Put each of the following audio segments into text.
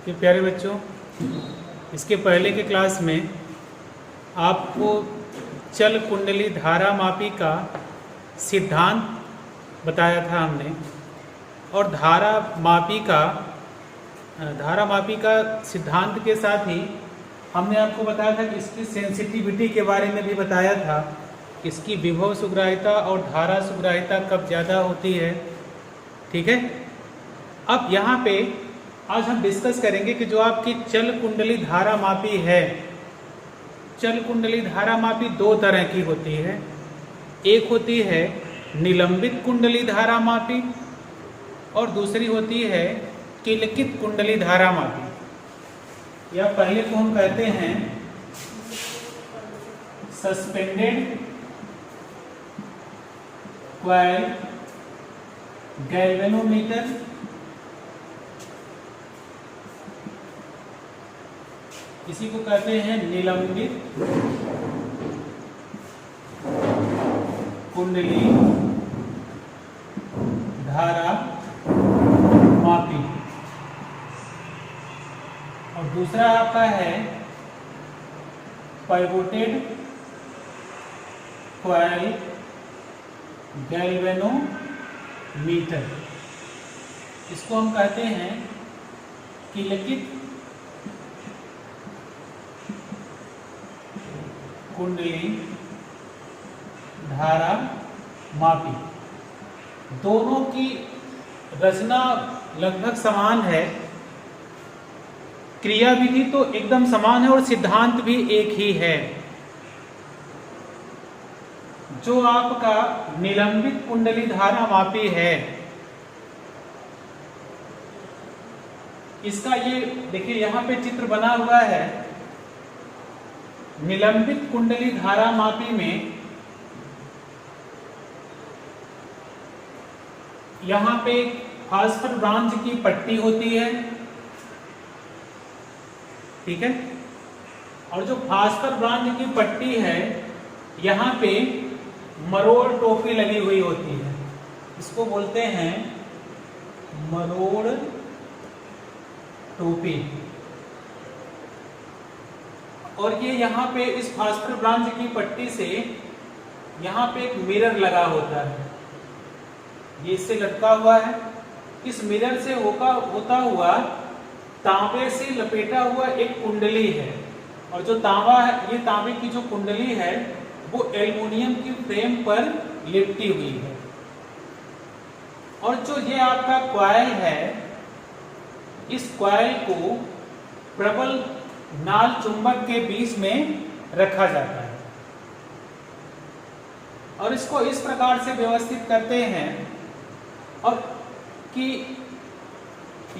कि प्यारे बच्चों, इसके पहले के क्लास में आपको चल कुंडली धारा मापी का सिद्धांत बताया था हमने, और धारा मापी का सिद्धांत के साथ ही हमने आपको बताया था कि इसकी सेंसिटिविटी के बारे में भी बताया था। इसकी विभव सुग्राह्यता और धारा सुग्राह्यता कब ज़्यादा होती है। ठीक है, अब यहाँ पे आज हम डिस्कस करेंगे कि जो आपकी चल कुंडली धारा मापी है, चल कुंडली धारा मापी दो तरह की होती है। एक होती है निलंबित कुंडली धारा मापी और दूसरी होती है किलकित कुंडली धारा मापी, या पहले को हम कहते हैं सस्पेंडेड क्वाइल गैल्वेनोमीटर, इसी को कहते हैं निलंबित कुंडली धारा मापी, और दूसरा आपका है पाइवोटेड क्वाइल गैल्वेनोमीटर, इसको हम कहते हैं किलकित कुंडली धारा मापी। दोनों की रचना लगभग समान है, क्रिया विधि तो एकदम समान है और सिद्धांत भी एक ही है। जो आपका निलंबित कुंडली धारा मापी है, इसका ये देखिए यहां पे चित्र बना हुआ है। निलंबित कुंडली धारा मापी में यहां पे फास्फर ब्रांच की पट्टी होती है, ठीक है, और जो फास्फर ब्रांच की पट्टी है यहां पे मरोड़ टोपी लगी हुई होती है, इसको बोलते हैं मरोड़ टोपी। और ये यहाँ पे इस फास्फर ब्रांच की पट्टी से यहाँ पे एक मिरर लगा होता है, ये इससे लटका हुआ है। इस मिरर से होता हुआ तांबे से लपेटा हुआ एक कुंडली है, और जो तांबा है, ये तांबे की जो कुंडली है वो एल्युमिनियम की फ्रेम पर लिपटी हुई है। और जो ये आपका क्वाइल है, इस क्वाइल को प्रबल नाल चुंबक के बीच में रखा जाता है, और इसको इस प्रकार से व्यवस्थित करते हैं और कि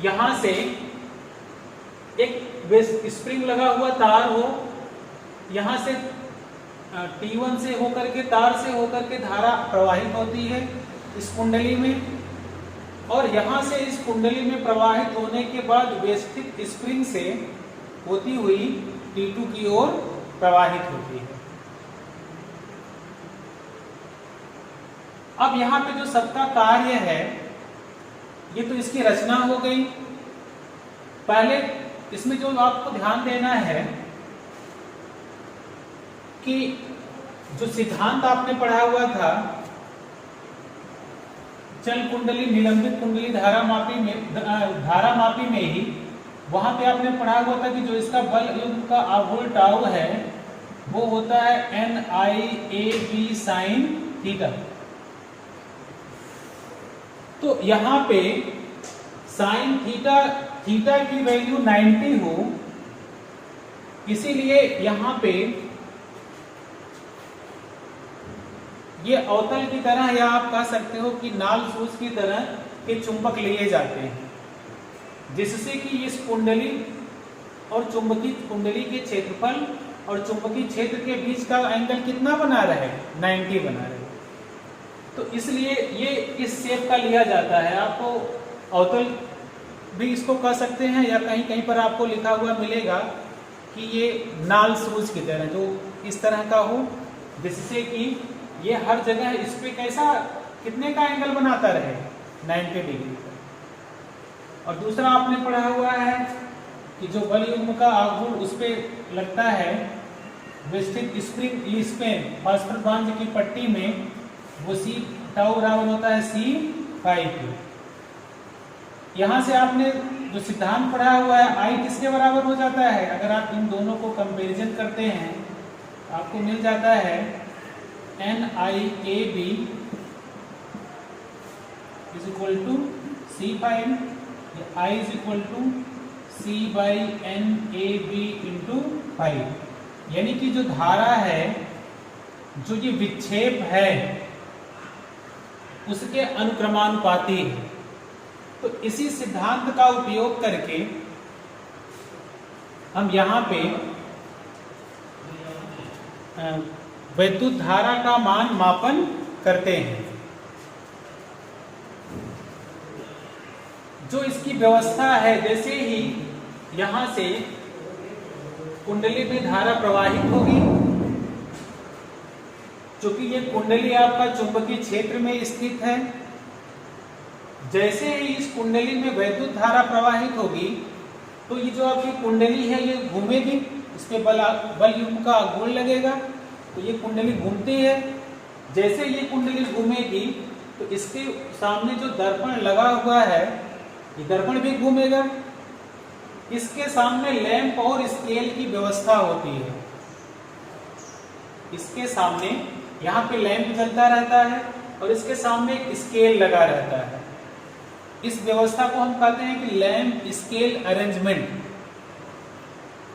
यहां से एक स्प्रिंग लगा हुआ तार हो, यहां से T1 से होकर के तार से होकर के धारा प्रवाहित होती है इस कुंडली में, और यहां से इस कुंडली में प्रवाहित होने के बाद व्यवस्थित स्प्रिंग से होती हुई T2 की ओर प्रवाहित होती है। अब यहां पे जो सबका कार्य है, ये तो इसकी रचना हो गई। पहले इसमें जो आपको ध्यान देना है कि जो सिद्धांत आपने पढ़ा हुआ था चल कुंडली निलंबित कुंडली धारा मापी में ही, वहां पे आपने पढ़ा हुआ था कि जो इसका बल युग्म का आघूर्ण टाउ है वो होता है NIAB sin थीटा। तो यहां पे साइन थीटा की वैल्यू 90 हो, इसीलिए यहां पे ये अवतल की तरह, या आप कह सकते हो कि नाल सूज की तरह के चुंबक लिए जाते हैं, जिससे कि इस कुंडली और चुंबकीय कुंडली के क्षेत्रफल और चुंबकीय क्षेत्र के बीच का एंगल कितना बना रहे, 90 बना रहे। तो इसलिए ये इस शेप का लिया जाता है। आपको अवतल भी इसको कह सकते हैं, या कहीं कहीं पर आपको लिखा हुआ मिलेगा कि ये नाल सूज की तरह जो इस तरह का हो, जिससे कि ये हर जगह इस पे कैसा कितने का एंगल बनाता रहे, 90 डिग्री का। और दूसरा आपने पढ़ा हुआ है कि जो बल युग्म का आघूर्ण उस पर लगता है विस्तृत स्प्रिंग लीस्पेन फास्फर ब्रांच की पट्टी में, वो सी टाउ बराबर होता है सी फाई क्यू। यहां से आपने जो सिद्धांत पढ़ा हुआ है आई किसके बराबर हो जाता है, अगर आप इन दोनों को कंपैरिजन करते हैं आपको मिल जाता है N I A B is equal to C phi, I is equal to C by N A B into five. यानी कि जो धारा है, जो ये विक्षेप है उसके अनुक्रमानुपाती है। तो इसी सिद्धांत का उपयोग करके हम यहां पे विद्युत धारा का मान मापन करते हैं। जो इसकी व्यवस्था है, जैसे ही यहां से कुंडली में धारा प्रवाहित होगी, चूंकि ये कुंडली आपका चुंबकीय क्षेत्र में स्थित है, जैसे ही इस कुंडली में वैद्युत धारा प्रवाहित होगी तो ये जो आपकी कुंडली है ये घूमेगी, इस पे बल युग्म का आघूर्ण लगेगा, तो ये कुंडली घूमती है। जैसे ये कुंडली घूमेगी तो इसके सामने जो दर्पण लगा हुआ है ये दर्पण भी घूमेगा। इसके सामने लैंप और स्केल की व्यवस्था होती है। इसके सामने यहाँ पे लैंप जलता रहता है और इसके सामने एक स्केल लगा रहता है। इस व्यवस्था को हम कहते हैं कि लैंप स्केल अरेंजमेंट।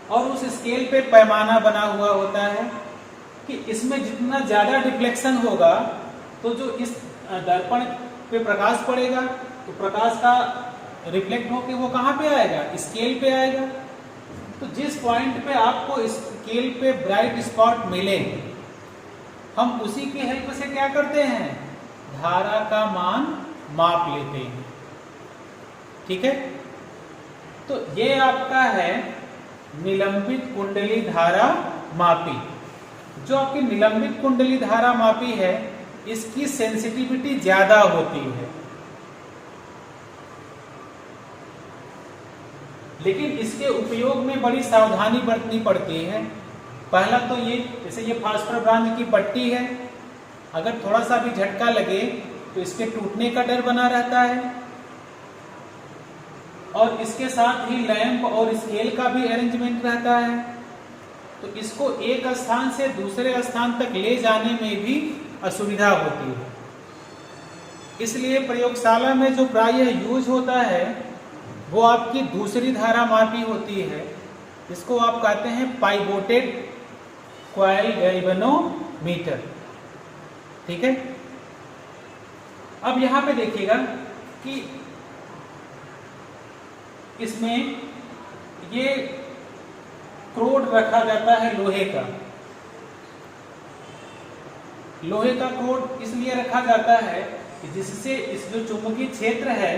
और उस स्केल पे पैमाना बना हुआ होता है कि इसमें जितना ज्यादा डिफ्लेक्शन होगा तो जो इस दर्पण पे प्रकाश पड़ेगा तो प्रकाश का रिफ्लेक्ट होके वो कहाँ पे आएगा, स्केल पे आएगा। तो जिस पॉइंट पे आपको स्केल पे ब्राइट स्पॉट मिले, हम उसी की हेल्प से क्या करते हैं, धारा का मान माप लेते हैं। ठीक है, तो ये आपका है निलंबित कुंडली धारा मापी। जो आपकी निलंबित कुंडली धारा मापी है इसकी सेंसिटिविटी ज्यादा होती है, लेकिन इसके उपयोग में बड़ी सावधानी बरतनी पड़ती है। पहला तो ये, जैसे ये फास्फर ब्रांच की पट्टी है, अगर थोड़ा सा भी झटका लगे तो इसके टूटने का डर बना रहता है। और इसके साथ ही लैंप और स्केल का भी अरेंजमेंट रहता है, तो इसको एक स्थान से दूसरे स्थान तक ले जाने में भी असुविधा होती है। इसलिए प्रयोगशाला में जो प्रायः यूज होता है वो आपकी दूसरी धारा मापी होती है, इसको आप कहते हैं पाइवोटेड कॉइल गैल्वेनोमीटर। ठीक है, अब यहां पे देखिएगा कि इसमें ये क्रोड रखा जाता है लोहे का। लोहे का क्रोड इसलिए रखा जाता है कि जिससे इस जो चुंबकीय क्षेत्र है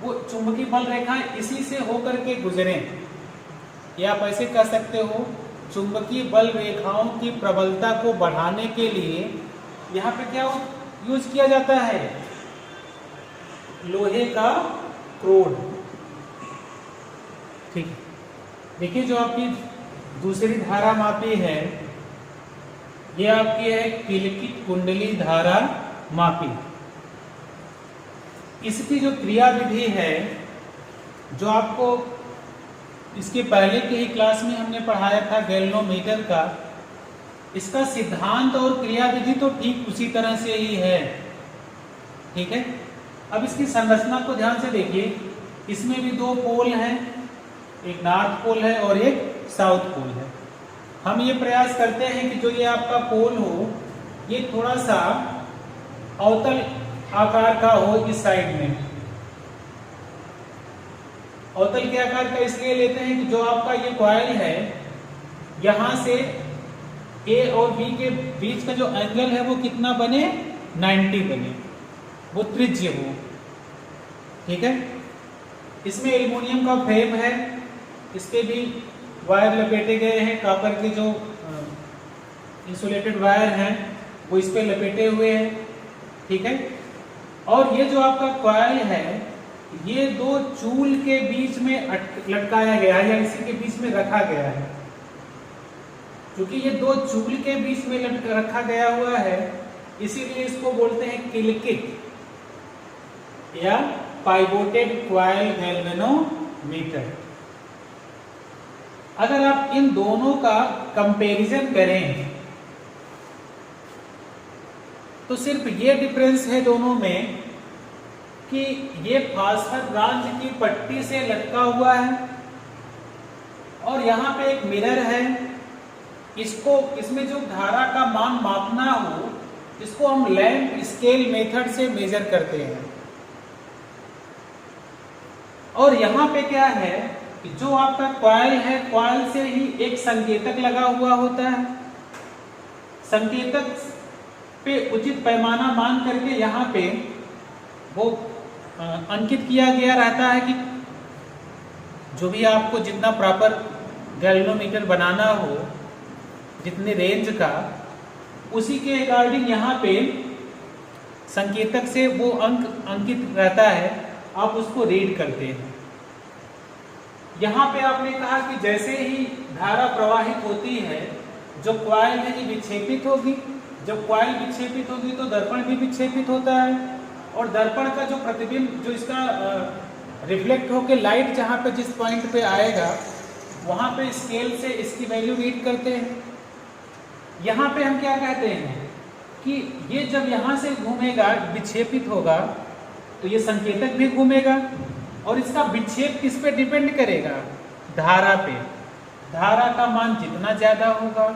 वो चुंबकीय बल रेखाएं इसी से होकर के गुजरे, या आप ऐसे कह सकते हो चुंबकीय बल रेखाओं की प्रबलता को बढ़ाने के लिए यहाँ पे क्या यूज किया जाता है, लोहे का क्रोड। ठीक है, देखिए जो आपकी दूसरी धारा मापी है ये आपकी है किलकित कुंडली धारा मापी। इसकी जो क्रिया विधि है, जो आपको इसके पहले के ही क्लास में हमने पढ़ाया था गैल्वेनोमीटर का, इसका सिद्धांत और क्रिया विधि तो ठीक उसी तरह से ही है। ठीक है, अब इसकी संरचना को ध्यान से देखिए। इसमें भी दो पोल हैं, एक नॉर्थ पोल है और एक साउथ पोल है। हम ये प्रयास करते हैं कि जो ये आपका पोल हो ये थोड़ा सा अवतल आकार का हो। इस साइड में अवतल के आकार का इसलिए लेते हैं कि जो आपका ये कॉइल है यहां से ए और बी के बीच का जो एंगल है वो कितना बने, 90 बने, वो त्रिज्य हो। ठीक है, इसमें एल्युमिनियम का फ्रेम है, इस पे भी वायर लपेटे गए हैं, कॉपर के जो इंसुलेटेड वायर हैं वो इस पे लपेटे हुए हैं। ठीक है, और ये जो आपका कॉइल है ये दो चूल के बीच में लटकाया गया है या इसी के बीच में रखा गया है। क्योंकि ये दो चूल के बीच में रखा गया हुआ है, इसीलिए इसको बोलते हैं किलकित या पाइवोटेड क्वाइल गैल्वेनोमीटर। अगर आप इन दोनों का कंपैरिजन करें तो सिर्फ ये डिफरेंस है दोनों में कि ये फास्फर ब्रांच की पट्टी से लटका हुआ है और यहाँ पे एक मिरर है। इसमें जो धारा का मान मापना हो, इसको हम लैंप स्केल मेथड से मेजर करते हैं। और यहाँ पे क्या है कि जो आपका कॉइल है, कॉइल से ही एक संकेतक लगा हुआ होता है। संकेतक पे उचित पैमाना मान करके यहाँ पे वो अंकित किया गया रहता है कि जो भी आपको जितना प्रॉपर गैल्वेनोमीटर बनाना हो, जितने रेंज का, उसी के अकॉर्डिंग यहाँ पे संकेतक से वो अंक अंकित रहता है, आप उसको रीड करते हैं। यहाँ पे आपने कहा कि जैसे ही धारा प्रवाहित होती है, जो कॉइल है ये विक्षेपित होगी। जब कॉइल विक्षेपित होगी तो दर्पण भी विक्षेपित होता है और दर्पण का जो प्रतिबिंब, जो इसका रिफ्लेक्ट होकर लाइट जहाँ पे जिस पॉइंट पे आएगा, वहाँ पे स्केल से इसकी वैल्यू रीड करते हैं। यहाँ पे हम क्या कहते हैं कि ये जब यहाँ से घूमेगा, विक्षेपित होगा, तो ये संकेतक भी घूमेगा और इसका विक्षेप किस पे डिपेंड करेगा? धारा पे। धारा का मान जितना ज्यादा होगा,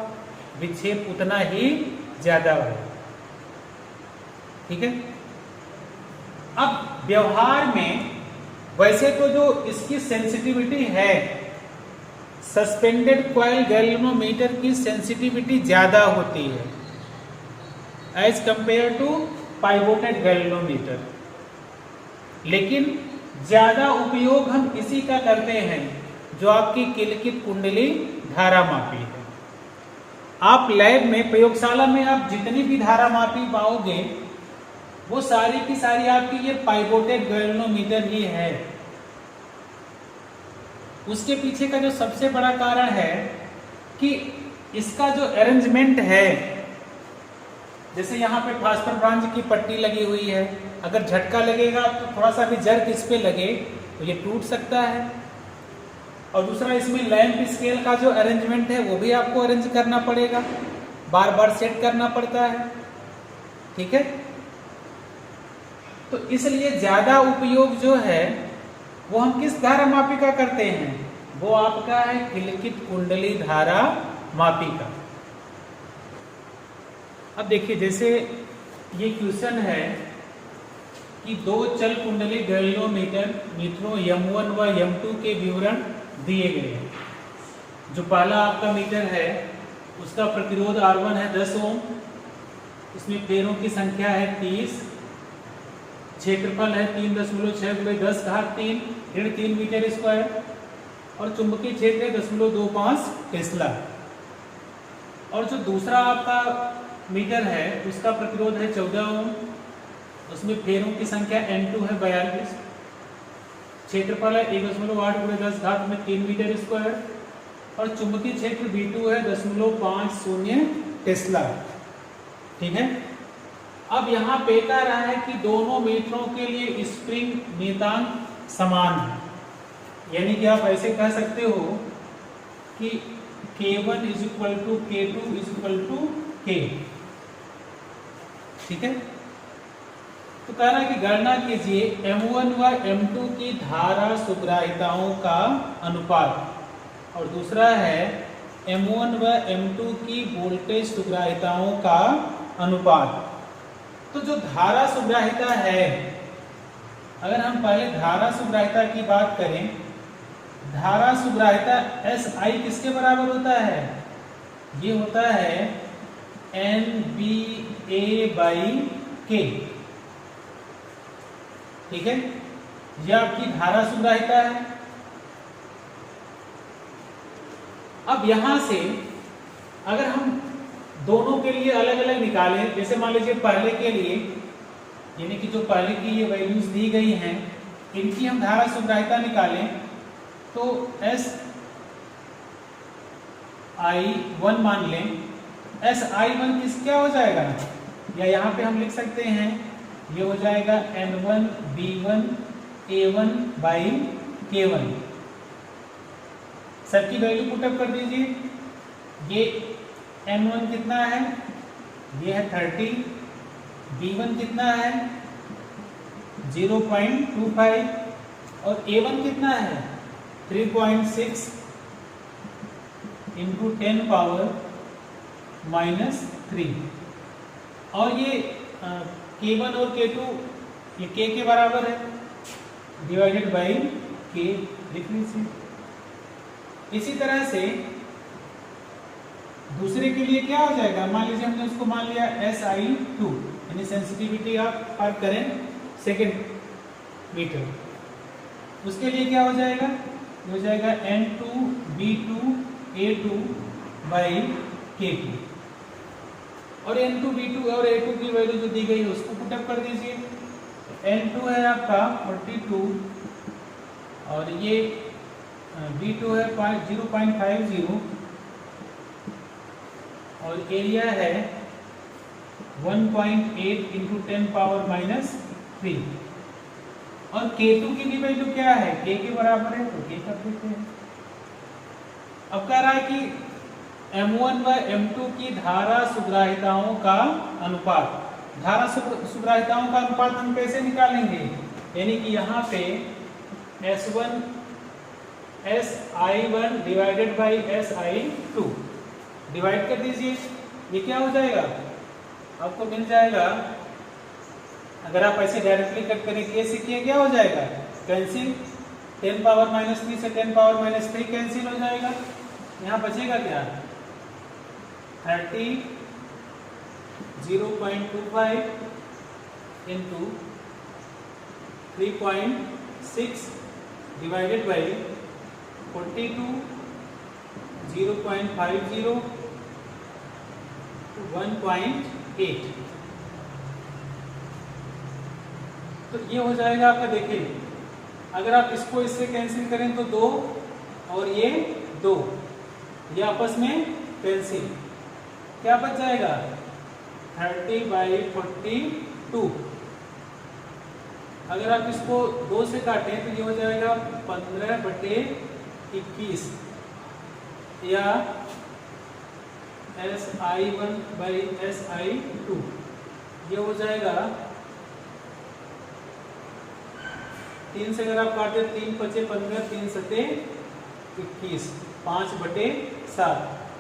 विक्षेप उतना ही ज्यादा होगा। ठीक है। अब व्यवहार में वैसे तो जो इसकी सेंसिटिविटी है, सस्पेंडेड कॉइल गैल्वेनोमीटर की सेंसिटिविटी ज्यादा होती है as compare to pivoted galvanometer, लेकिन ज्यादा उपयोग हम इसी का करते हैं जो आपकी किलकित कुंडली धारा मापी है। आप लैब में, प्रयोगशाला में आप जितनी भी धारा मापी पाओगे, वो सारी की सारी आपकी ये पाइवोटेड गैल्वेनोमीटर ही है। उसके पीछे का जो सबसे बड़ा कारण है कि इसका जो अरेंजमेंट है, जैसे यहाँ पे फास्फर ब्रांच की पट्टी लगी हुई है, अगर झटका लगेगा तो थोड़ा सा भी जर्क इस पे लगे तो ये टूट सकता है। और दूसरा, इसमें लैंप स्केल का जो अरेंजमेंट है वो भी आपको अरेंज करना पड़ेगा, बार बार सेट करना पड़ता है। ठीक है। तो इसलिए ज्यादा उपयोग जो है वो हम किस धारा मापी का करते हैं? वो आपका है किलकित कुंडली धारा मापी का। अब देखिए, जैसे ये क्वेश्चन है कि दो चल कुंडली गैल्वेनोमीटर मीटरों M1 व M2 के विवरण दिए गए हैं। जो पहला आपका मीटर है उसका प्रतिरोध R1 है 10 ओम, इसमें फेरों की संख्या है 30, क्षेत्रफल है 3.6 × 10⁻³ मीटर स्क्वायर और चुंबकीय क्षेत्र है 0.25 टेस्ला। और जो दूसरा आपका मीटर है उसका प्रतिरोध है 14 ओम, उसमें फेरों की संख्या N2 है 42, क्षेत्रफल है 1.8 × 10⁻³ मीटर और चुंबकीय क्षेत्र V2 है 0.50 टेस्ला। ठीक है। अब यहाँ पे कह रहा है कि दोनों मीटरों के लिए स्प्रिंग नियतांक समान है, यानी कि आप ऐसे कह सकते हो कि K1 = K2 = K। ठीक है। तो कह रहा है कि गणना कीजिए M1 व M2 की धारा सुग्राहिताओं का अनुपात और दूसरा है M1 व M2 की वोल्टेज सुग्राहिताओं का अनुपात। तो जो धारा सुग्राहिता है, अगर हम पहले धारा सुग्राहिता की बात करें, धारा सुग्राहिता SI किसके बराबर होता है? ये होता है NBA/K। ठीक है। ये आपकी धारा सुग्राहिता है। अब यहां से अगर हम दोनों के लिए अलग अलग निकालें, जैसे मान लीजिए पहले के लिए, यानी कि जो पहले की ये वैल्यूज दी गई हैं इनकी हम धारा सुग्राहिता निकालें तो SI1 मान लें। SI1 क्या हो जाएगा, या यहाँ पे हम लिख सकते हैं ये हो जाएगा N1 B1 A1 by K1। सबकी वैल्यू पुटअप कर दीजिए। ये N1 कितना है, ये है 30, B1 कितना है 0.25 और A1 कितना है 3.6 इंटू 10 पावर -3। और ये K1 और K2 ये K के बराबर है, डिवाइडेड बाई K लिख लीजिए। इसी तरह से दूसरे के लिए क्या हो जाएगा, मान लीजिए हमने उसको मान लिया SI2 यानी sensitivity of current second meter. उसके लिए क्या हो जाएगा, हो जाएगा N2 B2 A2 by K2। और N2 B2 और A2 की वैल्यू जो दी गई है उसको पुटअप कर दीजिए। N2 है आपका 42 और ये B2 है 0.50 और एरिया है 1.8 इंटू 10 पावर -3। और K2 की भी वैल्यू क्या है, K के बराबर है तो K कर देते हैं। अब कह रहा है कि M1 व M2 की धारा सुग्राहिताओं का अनुपात। धारा सुग्राहिताओं का अनुपात हम कैसे निकालेंगे, यानी कि यहाँ पे SI1 divided by SI2 divide कर दीजिए। ये क्या हो जाएगा, आपको मिल जाएगा, अगर आप ऐसे डायरेक्टली कट करें K से K क्या हो जाएगा कैंसिल, 10 पावर -3 से 10 पावर -3 कैंसिल हो जाएगा। यहाँ बचेगा क्या 30 0.25 इंटू 3.6 डिवाइडेड बाई 42 0.50 1.8। तो ये हो जाएगा आपका, देखिए अगर आप इसको इससे कैंसिल करें तो 2 और ये 2 ये आपस में कैंसिल, क्या बच जाएगा 30/42। अगर आप इसको 2 से काटें तो ये हो जाएगा 15/21 या SI1/SI2 ये हो जाएगा 3 से अगर आप काटे 3 × 5 = 15 3 × 7 = 21 5/7।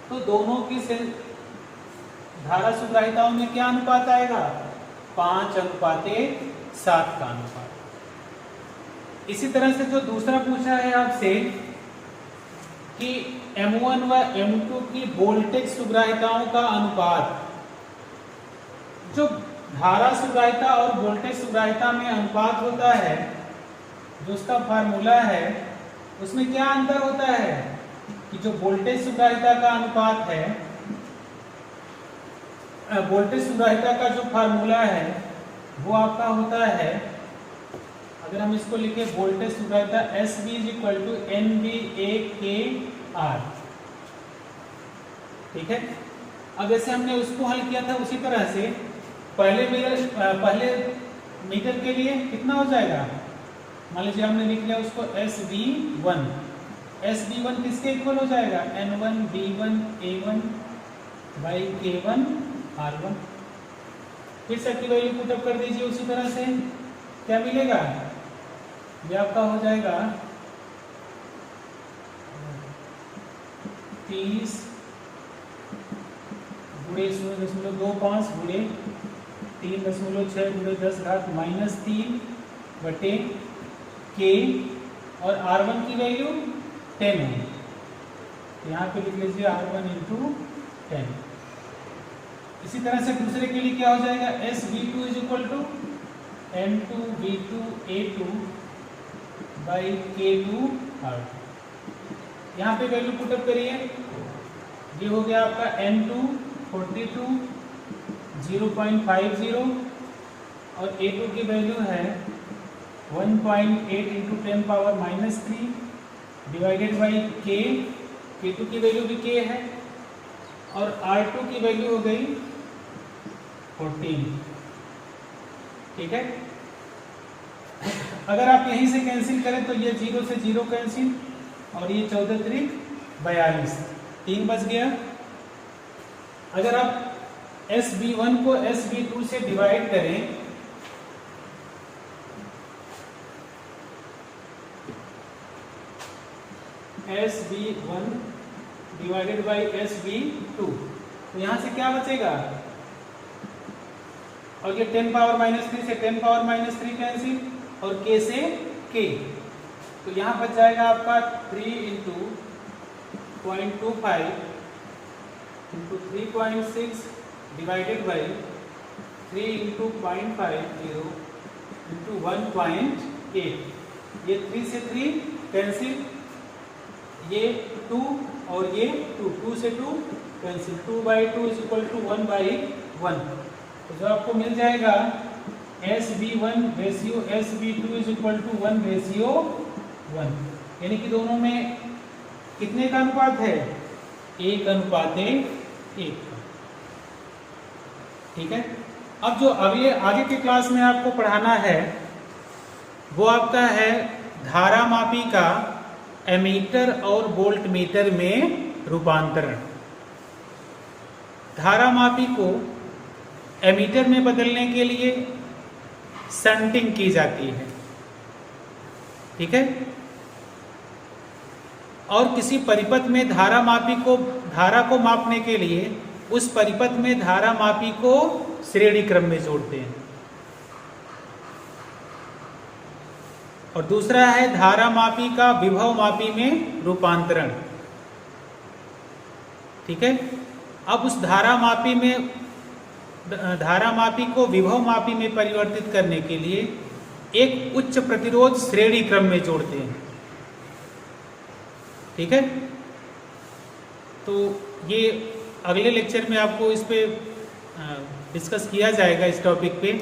तो दोनों की धारा सुग्राहिताओं में क्या अनुपात आएगा 5:7 का अनुपात। इसी तरह से जो दूसरा पूछा है आपसे कि M1 व M2 की वोल्टेज सुग्राहिताओं का अनुपात। जो धारा सुग्राहिता और वोल्टेज सुग्राहिता में अनुपात होता है, जो उसका फार्मूला है उसमें क्या अंतर होता है कि जो वोल्टेज सुग्राहिता का अनुपात है, वोल्टेज सुग्राहिता का जो फार्मूला है वो आपका होता है, अगर हम इसको लिखें वोल्टेज सुग्राहिता SB = NVA/KR। ठीक है, अब जैसे हमने उसको हल किया था उसी तरह से पहले मीटर के लिए कितना हो जाएगा, मान लीजिए हमने लिख लिया उसको SB1। SB1 किसके इक्वल हो जाएगा N1 B1 A1 by K1 R1। फिर सबकी वैल्यू पुटअप कर दीजिए उसी तरह से, क्या मिलेगा, ये आपका हो जाएगा 30 × 0.25 × 3.6 × 10⁻³ -3/K और R1 की वैल्यू 10 है, यहाँ पे लिख लीजिए R1 × 10। इसी तरह से दूसरे के लिए क्या हो जाएगा SB2 = N2 B2 A2 by K2 R2। यहाँ पे वैल्यू पुटअप करिए, ये हो गया आपका N2 42 0.50 और A2 की वैल्यू है 1.8 into 10⁻³ divided by k, K2 की वैल्यू भी k है और R2 की वैल्यू हो गई 14। ठीक है, अगर आप यहीं से कैंसिल करें तो ये 0 से 0 कैंसिल और ये 14 त्रिक 42, 3 बच गया। अगर आप SB1 को SB2 से डिवाइड करें SB1 डिवाइडेड बाई SB2 तो यहां से क्या बचेगा, और ये 10⁻³ से 10⁻³ कैंसिल और k से k, तो यहां बच जाएगा आपका 3 into 0.25 into 3.6 divided by 3 into 0.50 into 1.8। ये 3 से 3 कैंसिल, ये 2 और ये 2 से 2 कैंसिल, 2/2 इज इक्वल टू 1/1। तो जो आपको मिल जाएगा SB1 ratio SB2 is equal to 1:1, यानी कि दोनों में कितने का अनुपात है, 1:1। ठीक है, अब जो अगले आगे के क्लास में आपको पढ़ाना है वो आपका है धारामापी का एमीटर और वोल्टमीटर में रूपांतरण। धारामापी को एमीटर में बदलने के लिए शंटिंग की जाती है। ठीक है, और किसी परिपथ में धारा को मापने के लिए उस परिपथ में धारामापी को श्रेणी क्रम में जोड़ते हैं। और दूसरा है धारामापी का विभवमापी में रूपांतरण। ठीक है, अब उस धारामापी को विभवमापी में परिवर्तित करने के लिए एक उच्च प्रतिरोध श्रेणी क्रम में जोड़ते हैं। ठीक है, तो ये अगले लेक्चर में आपको इस पे डिस्कस किया जाएगा, इस टॉपिक पे।